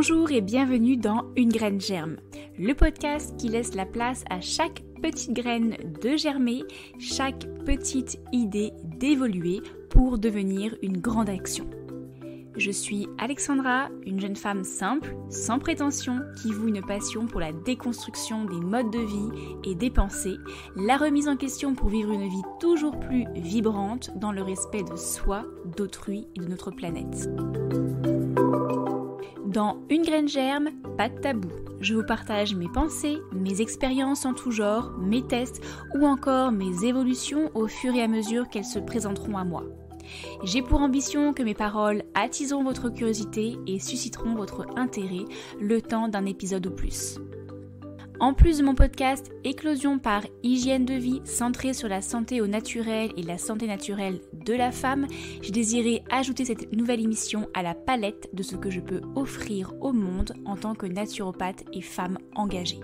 Bonjour et bienvenue dans Une graine germe, le podcast qui laisse la place à chaque petite graine de germer, chaque petite idée d'évoluer pour devenir une grande action. Je suis Alexandra, une jeune femme simple, sans prétention, qui voue une passion pour la déconstruction des modes de vie et des pensées, la remise en question pour vivre une vie toujours plus vibrante dans le respect de soi, d'autrui et de notre planète. Dans Une graine germe, pas de tabou. Je vous partage mes pensées, mes expériences en tout genre, mes tests ou encore mes évolutions au fur et à mesure qu'elles se présenteront à moi. J'ai pour ambition que mes paroles attiseront votre curiosité et susciteront votre intérêt le temps d'un épisode ou plus. En plus de mon podcast Éclosion par hygiène de vie centré sur la santé au naturel et la santé naturelle de la femme, j'ai désiré ajouter cette nouvelle émission à la palette de ce que je peux offrir au monde en tant que naturopathe et femme engagée.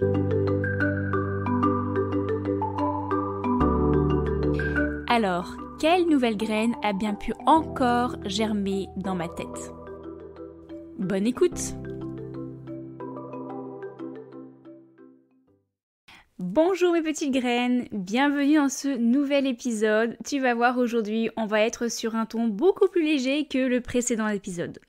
Alors, quelle nouvelle graine a bien pu encore germer dans ma tête? Bonne écoute! Bonjour mes petites graines, bienvenue dans ce nouvel épisode. Tu vas voir, aujourd'hui, on va être sur un ton beaucoup plus léger que le précédent épisode.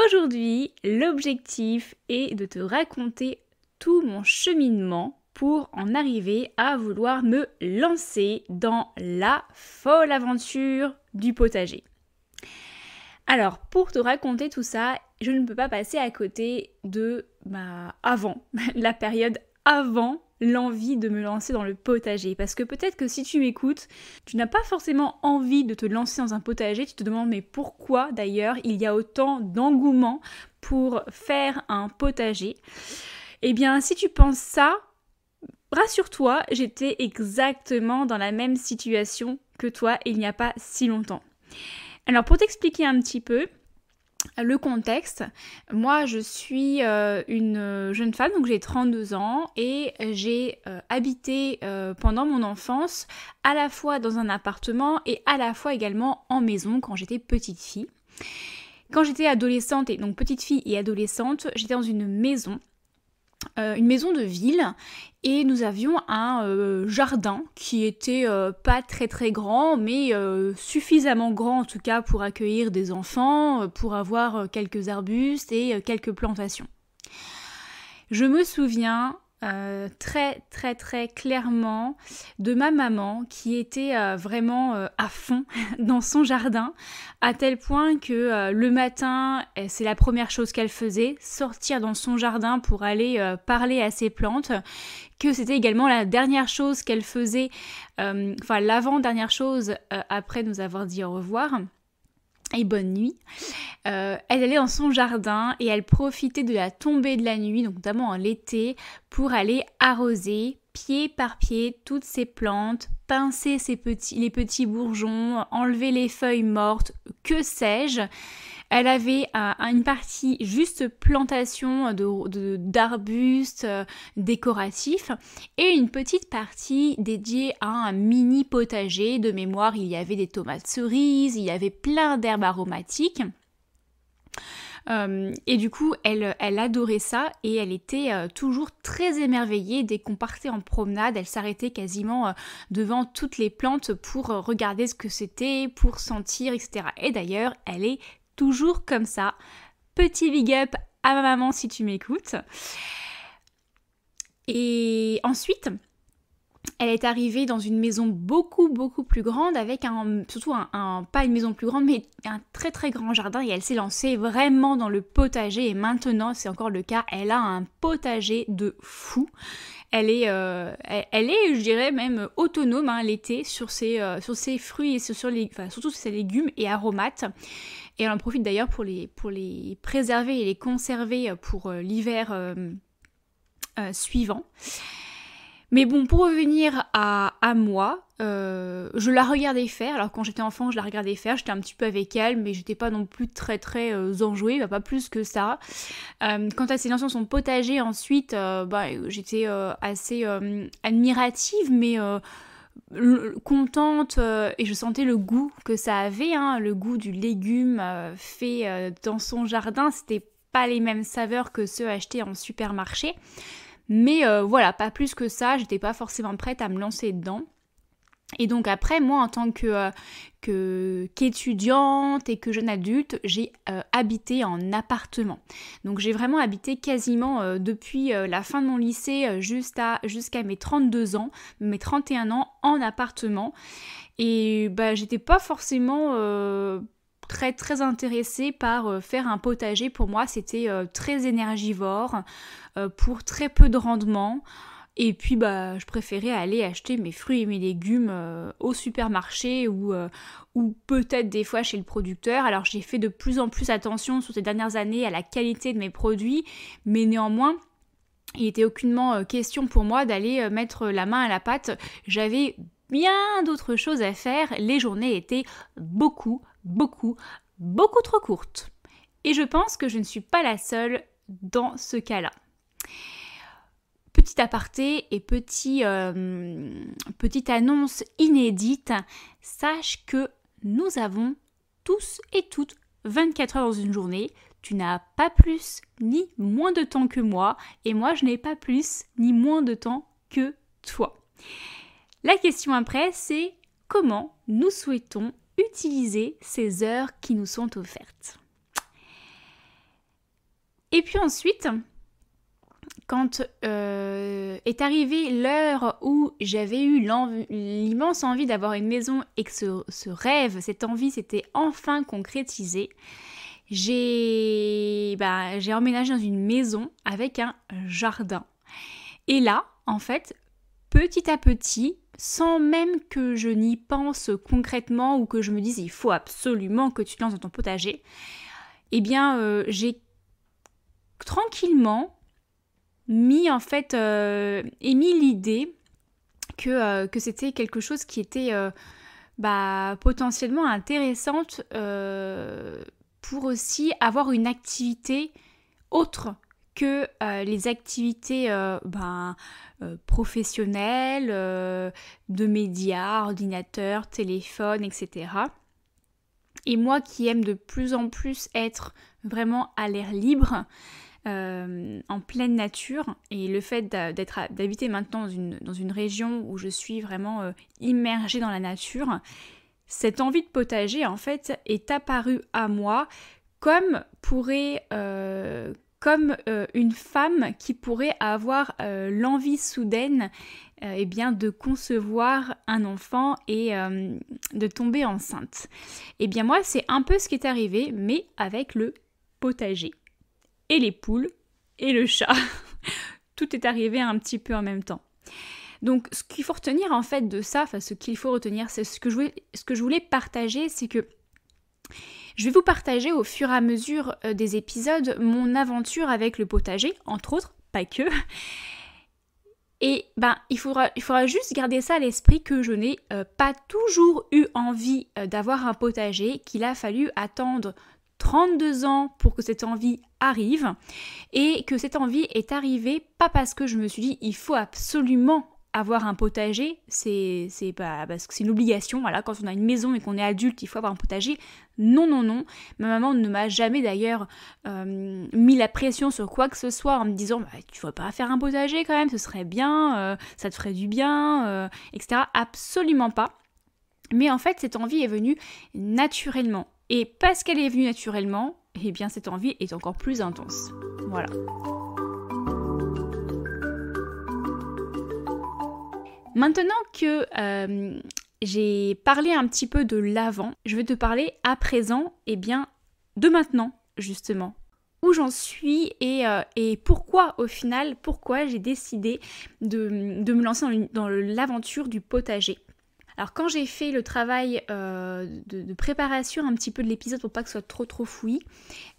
Aujourd'hui, l'objectif est de te raconter tout mon cheminement pour en arriver à vouloir me lancer dans la folle aventure du potager. Alors, pour te raconter tout ça, je ne peux pas passer à côté de la période avant l'envie de me lancer dans le potager. Parce que peut-être que si tu m'écoutes, tu n'as pas forcément envie de te lancer dans un potager, tu te demandes mais pourquoi d'ailleurs il y a autant d'engouement pour faire un potager. Eh bien, si tu penses ça, rassure-toi, j'étais exactement dans la même situation que toi il n'y a pas si longtemps. Alors pour t'expliquer un petit peu le contexte, moi je suis une jeune femme, donc j'ai 32 ans et j'ai habité pendant mon enfance à la fois dans un appartement et à la fois également en maison quand j'étais petite fille. Quand j'étais adolescente, et donc petite fille et adolescente, j'étais dans une maison de ville et nous avions un jardin qui était pas très très grand mais suffisamment grand en tout cas pour accueillir des enfants, pour avoir quelques arbustes et quelques plantations. Je me souviens très très très clairement de ma maman qui était vraiment à fond dans son jardin, à tel point que le matin, c'est la première chose qu'elle faisait, sortir dans son jardin pour aller parler à ses plantes, que c'était également la dernière chose qu'elle faisait, l'avant-dernière chose après nous avoir dit au revoir et bonne nuit. Elle allait dans son jardin et elle profitait de la tombée de la nuit, donc notamment en l'été, pour aller arroser pied par pied toutes ses plantes, pincer les petits bourgeons, enlever les feuilles mortes, que sais-je. Elle avait une partie juste plantation d'arbustes décoratifs et une petite partie dédiée à un mini potager. De mémoire, il y avait des tomates cerises, il y avait plein d'herbes aromatiques. Et du coup, elle adorait ça et elle était toujours très émerveillée dès qu'on partait en promenade. Elle s'arrêtait quasiment devant toutes les plantes pour regarder ce que c'était, pour sentir, etc. Et d'ailleurs, elle est toujours comme ça. Petit big up à ma maman si tu m'écoutes. Et ensuite, elle est arrivée dans une maison beaucoup plus grande avec pas une maison plus grande mais un très très grand jardin et elle s'est lancée vraiment dans le potager et maintenant c'est encore le cas, elle a un potager de fou. Elle est, je dirais même autonome l'été sur ses fruits et surtout ses légumes et aromates. Et elle en profite d'ailleurs pour les préserver et les conserver pour l'hiver suivant. Mais bon, pour revenir à moi, je la regardais faire. Alors quand j'étais enfant, je la regardais faire, j'étais un petit peu avec elle, mais j'étais pas non plus très très enjouée, pas plus que ça. Quand elle s'est lancée dans son potager ensuite, j'étais assez admirative, mais contente et je sentais le goût que ça avait, le goût du légume fait dans son jardin. C'était pas les mêmes saveurs que ceux achetés en supermarché. Mais voilà, pas plus que ça, j'étais pas forcément prête à me lancer dedans. Et donc après, moi en tant qu'étudiante et que jeune adulte, j'ai habité en appartement. Donc j'ai vraiment habité quasiment depuis la fin de mon lycée jusqu'à mes 32 ans, mes 31 ans en appartement. Et j'étais pas forcément très très intéressée par faire un potager. Pour moi, c'était très énergivore, pour très peu de rendement. Et puis je préférais aller acheter mes fruits et mes légumes au supermarché ou peut-être des fois chez le producteur. Alors j'ai fait de plus en plus attention sur ces dernières années à la qualité de mes produits, mais néanmoins il n'était aucunement question pour moi d'aller mettre la main à la pâte. J'avais bien d'autres choses à faire. Les journées étaient beaucoup trop courtes. Et je pense que je ne suis pas la seule dans ce cas-là. Petit aparté et petite annonce inédite, sache que nous avons tous et toutes 24 heures dans une journée. Tu n'as pas plus ni moins de temps que moi et moi je n'ai pas plus ni moins de temps que toi. La question après, c'est comment nous souhaitons utiliser ces heures qui nous sont offertes. Et puis ensuite, quand est arrivée l'heure où j'avais eu l'immense envie d'avoir une maison et que ce rêve, cette envie s'était enfin concrétisé, j'ai emménagé dans une maison avec un jardin. Et là, en fait, petit à petit, sans même que je n'y pense concrètement ou que je me dise il faut absolument que tu te lances dans ton potager, j'ai tranquillement émis l'idée que c'était quelque chose qui était potentiellement intéressante pour aussi avoir une activité autre que les activités professionnelles, de médias, ordinateur, téléphone, etc. Et moi qui aime de plus en plus être vraiment à l'air libre, en pleine nature, et le fait d'habiter maintenant dans une région où je suis vraiment immergée dans la nature, cette envie de potager en fait est apparue à moi comme une femme qui pourrait avoir l'envie soudaine de concevoir un enfant et de tomber enceinte. Et bien moi c'est un peu ce qui est arrivé, mais avec le potager. Et les poules, et le chat. Tout est arrivé un petit peu en même temps. Donc ce qu'il faut retenir en fait de ça, ce que je voulais partager, c'est que je vais vous partager au fur et à mesure des épisodes mon aventure avec le potager, entre autres, pas que. Et il faudra juste garder ça à l'esprit que je n'ai pas toujours eu envie d'avoir un potager, qu'il a fallu attendre 32 ans pour que cette envie arrive et que cette envie est arrivée pas parce que je me suis dit il faut absolument avoir un potager, c'est pas parce que c'est une obligation, voilà, quand on a une maison et qu'on est adulte, il faut avoir un potager. Non. Ma maman ne m'a jamais d'ailleurs mis la pression sur quoi que ce soit en me disant tu vas pas faire un potager quand même, ce serait bien, ça te ferait du bien, etc. Absolument pas. Mais en fait, cette envie est venue naturellement. Et parce qu'elle est venue naturellement, eh bien cette envie est encore plus intense. Voilà. Maintenant que j'ai parlé un petit peu de l'avant, je vais te parler à présent, de maintenant, justement. Où j'en suis et pourquoi j'ai décidé de me lancer dans l'aventure du potager. Alors quand j'ai fait le travail de préparation un petit peu de l'épisode pour pas que ce soit trop fouillis,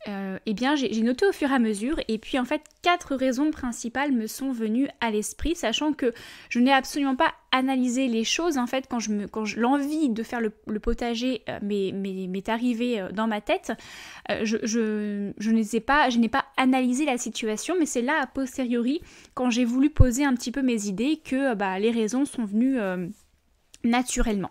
j'ai noté au fur et à mesure et puis en fait 4 raisons principales me sont venues à l'esprit, sachant que je n'ai absolument pas analysé les choses en fait quand l'envie de faire le potager m'est arrivée dans ma tête. Je n'ai pas analysé la situation, mais c'est là a posteriori quand j'ai voulu poser un petit peu mes idées que les raisons sont venues naturellement.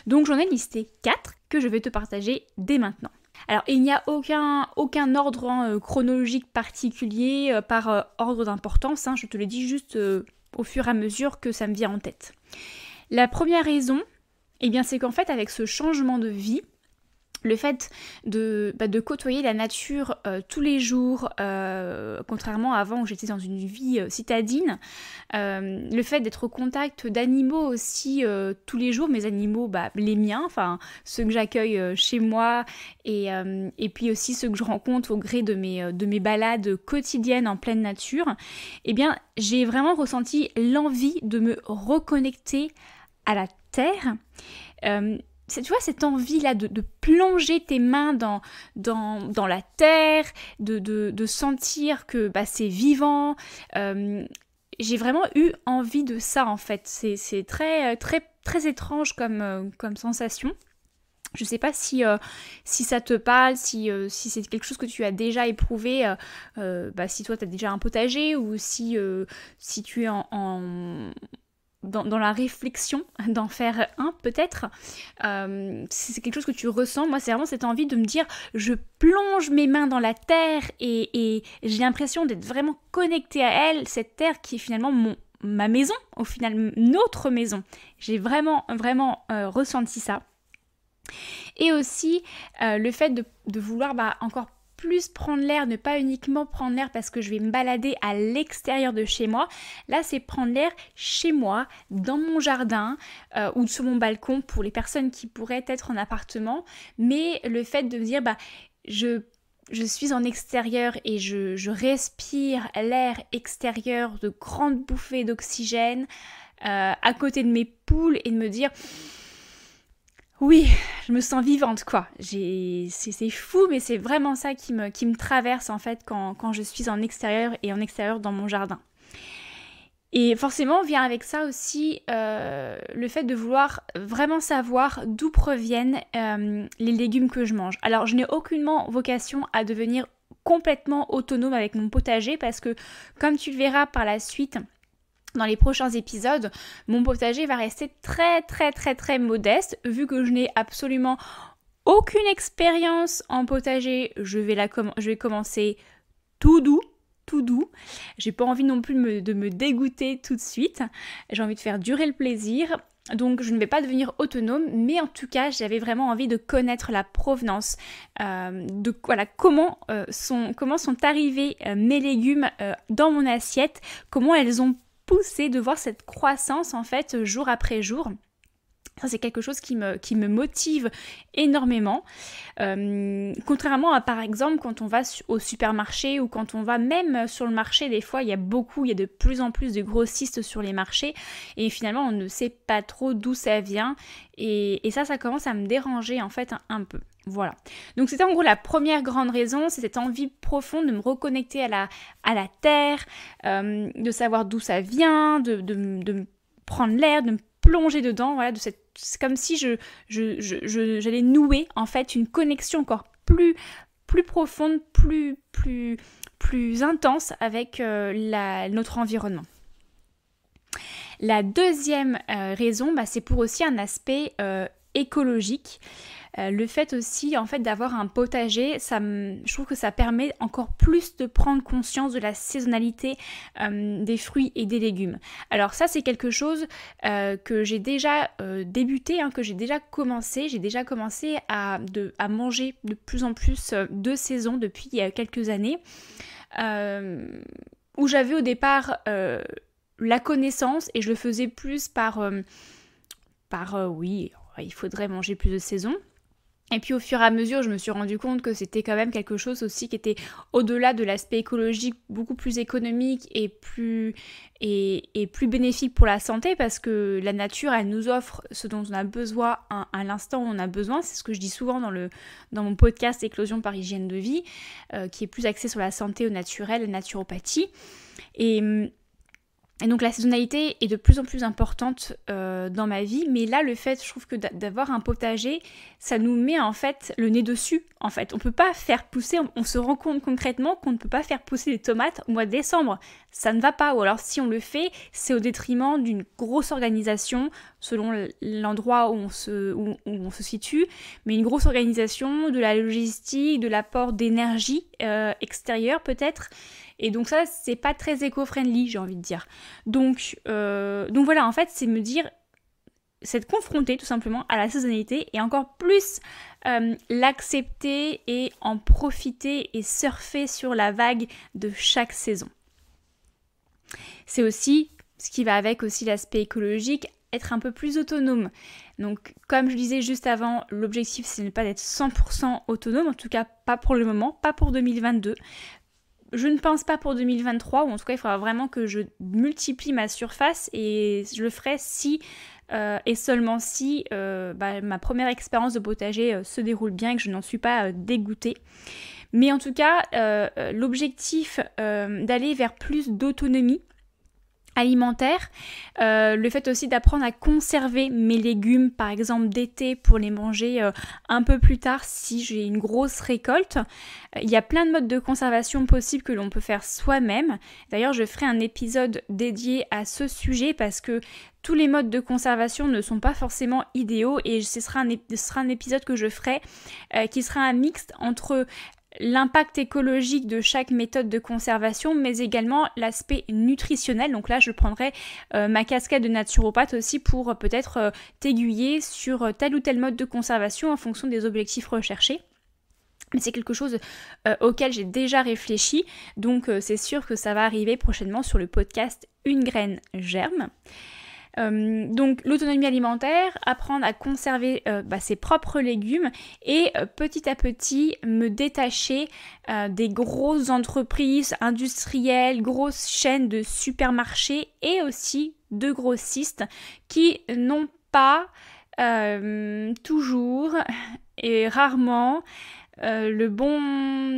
Donc j'en ai listé 4 que je vais te partager dès maintenant. Alors, il n'y a aucun ordre chronologique particulier par ordre d'importance, je te le dis juste au fur et à mesure que ça me vient en tête. La première raison, c'est qu'en fait, avec ce changement de vie, le fait de côtoyer la nature tous les jours, contrairement à avant où j'étais dans une vie citadine, le fait d'être au contact d'animaux aussi tous les jours, mes animaux, les miens, enfin ceux que j'accueille chez moi et puis aussi ceux que je rencontre au gré de mes balades quotidiennes en pleine nature, j'ai vraiment ressenti l'envie de me reconnecter à la terre. Tu vois, cette envie-là de plonger tes mains dans la terre, de sentir que c'est vivant. J'ai vraiment eu envie de ça, en fait. C'est très, très, très étrange comme sensation. Je sais pas si ça te parle, si c'est quelque chose que tu as déjà éprouvé, si toi tu as déjà un potager ou si tu es dans la réflexion d'en faire un peut-être, c'est quelque chose que tu ressens. Moi c'est vraiment cette envie de me dire je plonge mes mains dans la terre et j'ai l'impression d'être vraiment connectée à elle, cette terre qui est finalement ma maison, au final notre maison. J'ai vraiment ressenti ça. Et aussi le fait de vouloir encore plus prendre l'air, ne pas uniquement prendre l'air parce que je vais me balader à l'extérieur de chez moi. Là, c'est prendre l'air chez moi, dans mon jardin ou sur mon balcon pour les personnes qui pourraient être en appartement. Mais le fait de me dire, je suis en extérieur et je respire l'air extérieur, de grandes bouffées d'oxygène à côté de mes poules et de me dire... Oui, je me sens vivante quoi. C'est fou, mais c'est vraiment ça qui me traverse en fait quand je suis en extérieur et en extérieur dans mon jardin. Et forcément, vient avec ça aussi le fait de vouloir vraiment savoir d'où proviennent les légumes que je mange. Alors, je n'ai aucunement vocation à devenir complètement autonome avec mon potager parce que, comme tu le verras par la suite... Dans les prochains épisodes, mon potager va rester très très très très modeste. Vu que je n'ai absolument aucune expérience en potager, je vais commencer tout doux. J'ai pas envie non plus de me dégoûter tout de suite. J'ai envie de faire durer le plaisir. Donc je ne vais pas devenir autonome, mais en tout cas j'avais vraiment envie de connaître la provenance comment sont arrivés mes légumes dans mon assiette, comment elles ont poussé, de voir cette croissance en fait jour après jour. Ça, c'est quelque chose qui me motive énormément. Contrairement à, par exemple, quand on va au supermarché ou quand on va même sur le marché, des fois, il y a de plus en plus de grossistes sur les marchés et finalement, on ne sait pas trop d'où ça vient et ça commence à me déranger en fait un peu. Voilà. Donc c'était en gros la première grande raison, c'est cette envie profonde de me reconnecter à la terre, de savoir d'où ça vient, de prendre l'air, de me plonger dedans, voilà, c'est comme si j'allais nouer en fait une connexion encore plus profonde, plus intense avec notre environnement. La deuxième raison, c'est pour aussi un aspect écologique. Le fait aussi en fait d'avoir un potager, je trouve que ça permet encore plus de prendre conscience de la saisonnalité des fruits et des légumes. Alors ça c'est quelque chose que j'ai déjà débuté, que j'ai déjà commencé. J'ai déjà commencé à manger de plus en plus de saison depuis il y a quelques années, où j'avais au départ la connaissance et je le faisais plus par oui, il faudrait manger plus de saison. Et puis au fur et à mesure, je me suis rendu compte que c'était quand même quelque chose aussi qui était au-delà de l'aspect écologique, beaucoup plus économique et plus bénéfique pour la santé parce que la nature, elle nous offre ce dont on a besoin à l'instant où on a besoin. C'est ce que je dis souvent dans mon podcast Éclosion par hygiène de vie, qui est plus axé sur la santé au naturel, la naturopathie. Et Et donc la saisonnalité est de plus en plus importante dans ma vie, mais là le fait, je trouve que d'avoir un potager, ça nous met en fait le nez dessus. En fait, on peut pas faire pousser, on se rend compte concrètement qu'on ne peut pas faire pousser des tomates au mois de décembre. Ça ne va pas, ou alors si on le fait, c'est au détriment d'une grosse organisation, selon l'endroit où on se situe, mais une grosse organisation, de la logistique, de l'apport d'énergie extérieure peut-être. Et donc ça, c'est pas très éco-friendly, j'ai envie de dire. Donc voilà, en fait, c'est me dire, c'est de confronter tout simplement à la saisonnalité et encore plus l'accepter et en profiter et surfer sur la vague de chaque saison. C'est aussi, ce qui va avec aussi l'aspect écologique, être un peu plus autonome. Donc comme je disais juste avant, l'objectif c'est de ne pas être 100% autonome, en tout cas pas pour le moment, pas pour 2022. Je ne pense pas pour 2023, ou en tout cas il faudra vraiment que je multiplie ma surface et je le ferai si et seulement si ma première expérience de potager se déroule bien et que je n'en suis pas dégoûtée. Mais en tout cas, l'objectif d'aller vers plus d'autonomie alimentaire, le fait aussi d'apprendre à conserver mes légumes par exemple d'été pour les manger un peu plus tard si j'ai une grosse récolte. Il y a plein de modes de conservation possibles que l'on peut faire soi-même. D'ailleurs je ferai un épisode dédié à ce sujet parce que tous les modes de conservation ne sont pas forcément idéaux et ce sera un épisode que je ferai qui sera un mix entre l'impact écologique de chaque méthode de conservation, mais également l'aspect nutritionnel. Donc là, je prendrai ma casquette de naturopathe aussi pour peut-être t'aiguiller sur tel ou tel mode de conservation en fonction des objectifs recherchés. Mais c'est quelque chose auquel j'ai déjà réfléchi, donc c'est sûr que ça va arriver prochainement sur le podcast Une graine germe. Donc l'autonomie alimentaire, apprendre à conserver ses propres légumes et petit à petit me détacher des grosses entreprises industrielles, grosses chaînes de supermarchés et aussi de grossistes qui n'ont pas toujours et rarement le bon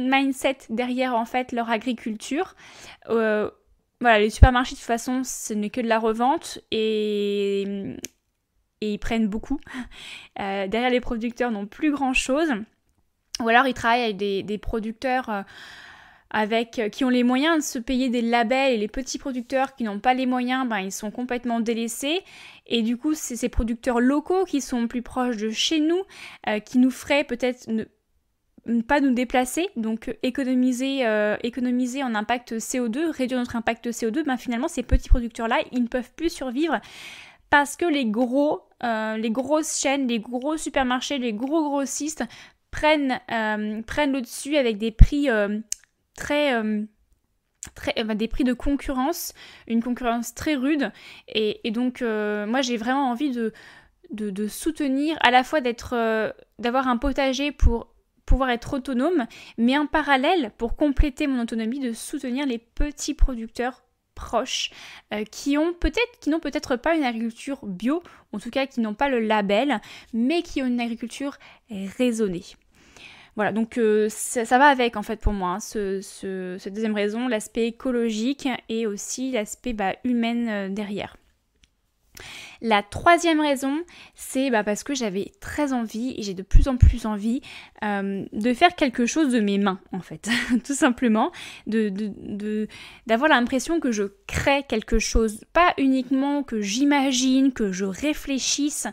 mindset derrière en fait leur agriculture. Voilà, les supermarchés de toute façon ce n'est que de la revente et ils prennent beaucoup. Derrière les producteurs n'ont plus grand chose. Ou alors ils travaillent avec des producteurs qui ont les moyens de se payer des labels et les petits producteurs qui n'ont pas les moyens, ils sont complètement délaissés. Et du coup c'est ces producteurs locaux qui sont plus proches de chez nous, qui nous feraient peut-être ne pas nous déplacer, donc économiser en impact CO2, réduire notre impact CO2, finalement ces petits producteurs-là, ils ne peuvent plus survivre parce que les grosses chaînes, les gros supermarchés, les gros grossistes prennent le dessus avec des prix des prix de concurrence, une concurrence très rude, et donc moi j'ai vraiment envie de soutenir, à la fois d'avoir un potager pour pouvoir être autonome, mais en parallèle, pour compléter mon autonomie, de soutenir les petits producteurs proches qui n'ont peut-être pas une agriculture bio, en tout cas qui n'ont pas le label, mais qui ont une agriculture raisonnée. Voilà, donc ça va avec en fait pour moi, cette deuxième raison, l'aspect écologique et aussi l'aspect humain derrière. La troisième raison, c'est parce que j'avais très envie, et j'ai de plus en plus envie, de faire quelque chose de mes mains, en fait. Tout simplement, d'avoir l'impression que je crée quelque chose, pas uniquement que j'imagine, que je réfléchisse.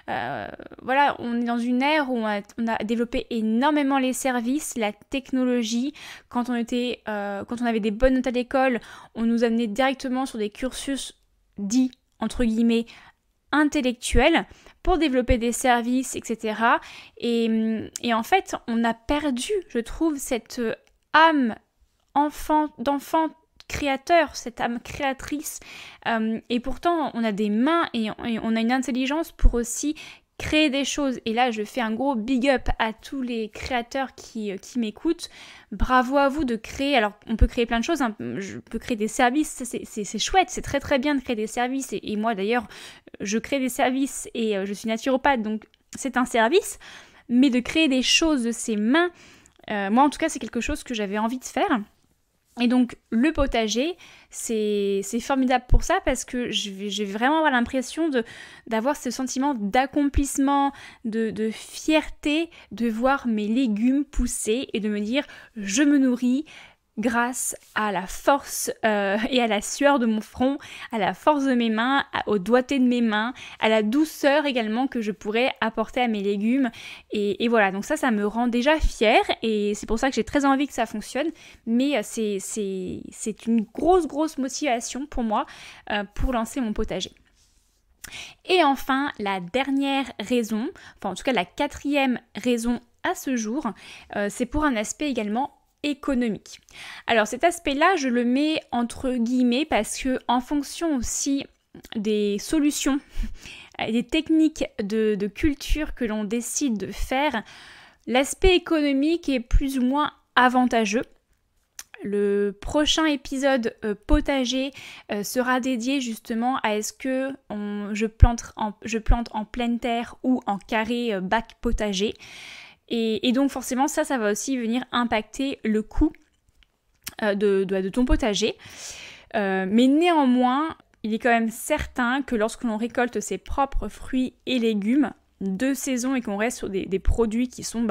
Voilà, on est dans une ère où on a développé énormément les services, la technologie. Quand on avait des bonnes notes à l'école, on nous amenait directement sur des cursus dits, entre guillemets, intellectuels pour développer des services, etc. Et en fait, on a perdu, je trouve, cette âme d'enfant créateur, cette âme créatrice. Et pourtant, on a des mains et on a une intelligence pour aussi créer des choses. Et là, je fais un gros big up à tous les créateurs qui m'écoutent. Bravo à vous de créer. Alors, on peut créer plein de choses. Je peux créer des services. C'est chouette. C'est très, très bien de créer des services. Et moi, d'ailleurs, je crée des services et je suis naturopathe. Donc, c'est un service. Mais de créer des choses de ses mains, moi, en tout cas, c'est quelque chose que j'avais envie de faire. Et donc le potager, c'est formidable pour ça parce que je vais vraiment avoir l'impression d'avoir ce sentiment d'accomplissement, de fierté de voir mes légumes pousser et de me dire je me nourris grâce à la force et à la sueur de mon front, à la force de mes mains, au doigté de mes mains, à la douceur également que je pourrais apporter à mes légumes. Et voilà, donc ça me rend déjà fière et c'est pour ça que j'ai très envie que ça fonctionne. Mais c'est une grosse motivation pour moi pour lancer mon potager. Et enfin, la dernière raison, enfin en tout cas la 4e raison à ce jour, c'est pour un aspect également économique. Alors cet aspect-là, je le mets entre guillemets parce que en fonction aussi des solutions, des techniques de culture que l'on décide de faire, l'aspect économique est plus ou moins avantageux. Le prochain épisode potager sera dédié justement à est-ce que je plante en pleine terre ou en carré bac potager. Et donc forcément ça va aussi venir impacter le coût de ton potager. Mais néanmoins, il est quand même certain que lorsque l'on récolte ses propres fruits et légumes de saison et qu'on reste sur des produits qui sont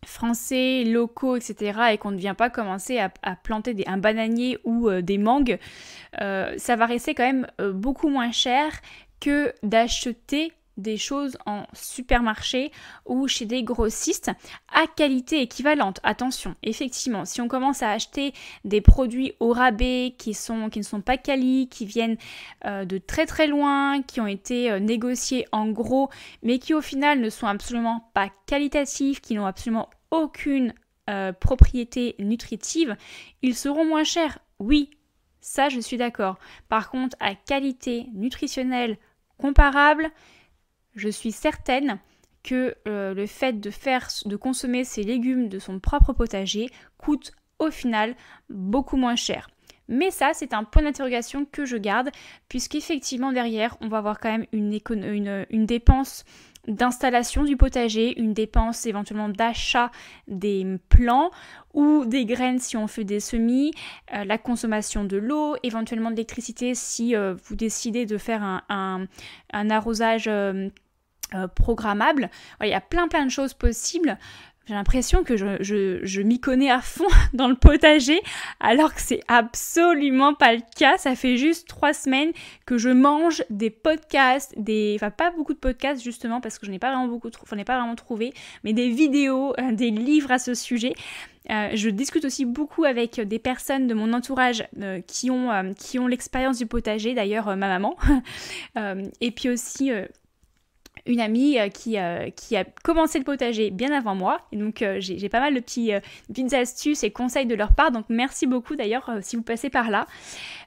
français, locaux, etc. et qu'on ne vient pas commencer à planter un bananier ou des mangues, ça va rester quand même beaucoup moins cher que d'acheter des choses en supermarché ou chez des grossistes à qualité équivalente. Attention, effectivement, si on commence à acheter des produits au rabais qui ne sont pas quali, qui viennent de très loin, qui ont été négociés en gros, mais qui au final ne sont absolument pas qualitatifs, qui n'ont absolument aucune propriété nutritive, ils seront moins chers. Oui, ça je suis d'accord. Par contre, à qualité nutritionnelle comparable, je suis certaine que le fait de consommer ses légumes de son propre potager coûte au final beaucoup moins cher. Mais ça, c'est un point d'interrogation que je garde, puisqu'effectivement derrière, on va avoir quand même une dépense d'installation du potager, une dépense éventuellement d'achat des plants ou des graines si on fait des semis, la consommation de l'eau, éventuellement de l'électricité si vous décidez de faire un arrosage programmable. Voilà, il y a plein de choses possibles. J'ai l'impression que je m'y connais à fond dans le potager, alors que c'est absolument pas le cas. Ça fait juste 3 semaines que je mange des podcasts, enfin pas beaucoup de podcasts justement parce que je n'ai pas vraiment trouvé, mais des vidéos, des livres à ce sujet. Je discute aussi beaucoup avec des personnes de mon entourage qui ont l'expérience du potager, d'ailleurs ma maman, et puis aussi une amie qui a commencé le potager bien avant moi. Et donc j'ai pas mal de petites astuces et conseils de leur part. Donc merci beaucoup d'ailleurs si vous passez par là.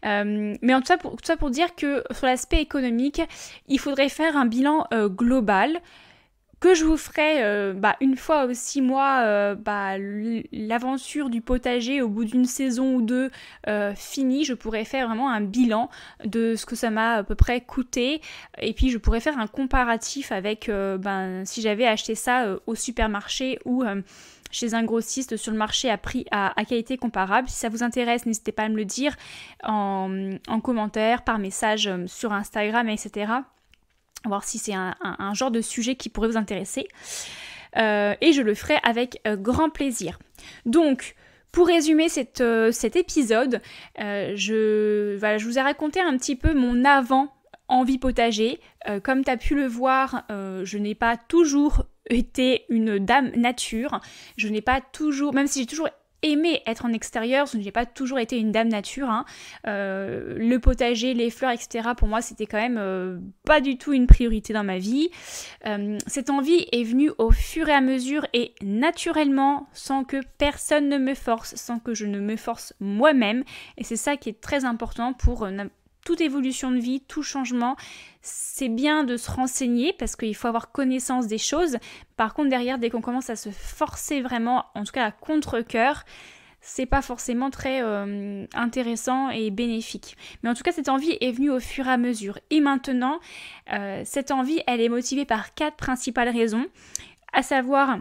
Mais en tout ça pour dire que sur l'aspect économique, il faudrait faire un bilan global que je vous ferai une fois aux 6 mois l'aventure du potager au bout d'une saison ou deux finie. Je pourrais faire vraiment un bilan de ce que ça m'a à peu près coûté et puis je pourrais faire un comparatif avec si j'avais acheté ça au supermarché ou chez un grossiste sur le marché à prix à qualité comparable. Si ça vous intéresse, n'hésitez pas à me le dire en commentaire, par message sur Instagram, etc. Voir si c'est un genre de sujet qui pourrait vous intéresser. Et je le ferai avec grand plaisir. Donc, pour résumer cet épisode, je vous ai raconté un petit peu mon avant envie potager. Comme tu as pu le voir, je n'ai pas toujours été une dame nature. Je n'ai pas toujours, même si j'ai toujours aimé être en extérieur, je n'ai pas toujours été une dame nature, hein. Le potager, les fleurs, etc. pour moi c'était quand même pas du tout une priorité dans ma vie. Cette envie est venue au fur et à mesure et naturellement, sans que personne ne me force, sans que je ne me force moi-même, et c'est ça qui est très important pour toute évolution de vie, tout changement. C'est bien de se renseigner parce qu'il faut avoir connaissance des choses. Par contre, derrière, dès qu'on commence à se forcer vraiment, en tout cas à contre-cœur, c'est pas forcément très intéressant et bénéfique. Mais en tout cas, cette envie est venue au fur et à mesure. Et maintenant, cette envie, elle est motivée par 4 principales raisons, à savoir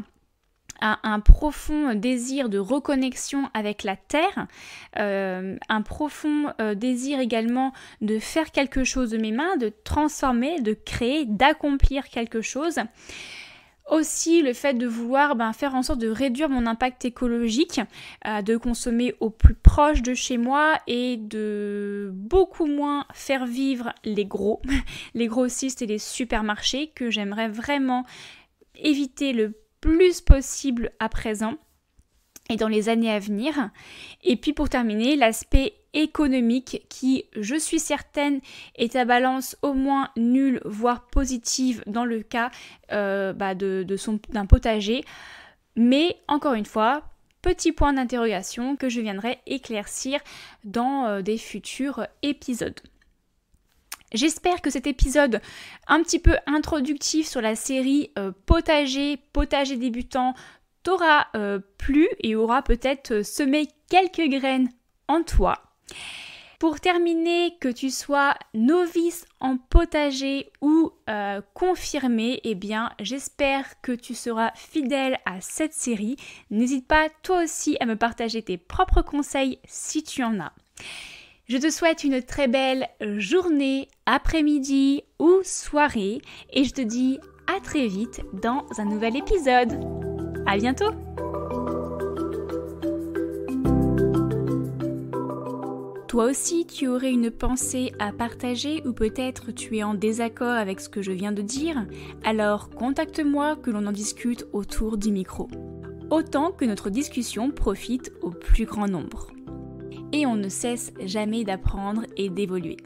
un profond désir de reconnexion avec la terre, un profond désir également de faire quelque chose de mes mains, de transformer, de créer, d'accomplir quelque chose. Aussi le fait de vouloir faire en sorte de réduire mon impact écologique, de consommer au plus proche de chez moi et de beaucoup moins faire vivre les gros, les grossistes et les supermarchés que j'aimerais vraiment éviter le plus possible à présent et dans les années à venir. Et puis pour terminer, l'aspect économique qui, je suis certaine, est à balance au moins nulle, voire positive dans le cas d'un potager. Mais encore une fois, petit point d'interrogation que je viendrai éclaircir dans des futurs épisodes. J'espère que cet épisode un petit peu introductif sur la série potager débutant t'aura plu et aura peut-être semé quelques graines en toi. Pour terminer, que tu sois novice en potager ou confirmé, j'espère que tu seras fidèle à cette série. N'hésite pas toi aussi à me partager tes propres conseils si tu en as. Je te souhaite une très belle journée, après-midi ou soirée et je te dis à très vite dans un nouvel épisode. À bientôt! Toi aussi, tu aurais une pensée à partager ou peut-être tu es en désaccord avec ce que je viens de dire? Alors contacte-moi que l'on en discute autour du micro. Autant que notre discussion profite au plus grand nombre. Et on ne cesse jamais d'apprendre et d'évoluer.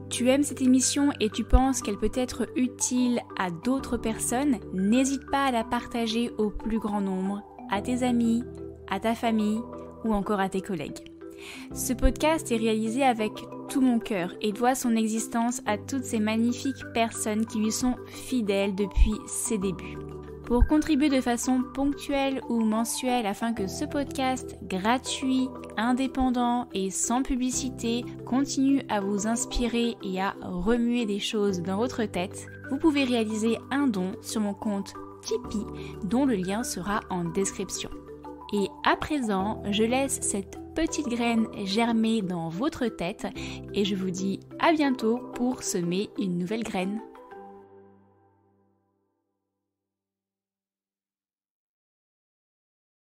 Tu aimes cette émission et tu penses qu'elle peut être utile à d'autres personnes, n'hésite pas à la partager au plus grand nombre, à tes amis, à ta famille ou encore à tes collègues. Ce podcast est réalisé avec tout mon cœur et doit son existence à toutes ces magnifiques personnes qui lui sont fidèles depuis ses débuts. Pour contribuer de façon ponctuelle ou mensuelle afin que ce podcast gratuit, indépendant et sans publicité continue à vous inspirer et à remuer des choses dans votre tête, vous pouvez réaliser un don sur mon compte Tipeee dont le lien sera en description. Et à présent, je laisse cette petite graine germer dans votre tête et je vous dis à bientôt pour semer une nouvelle graine.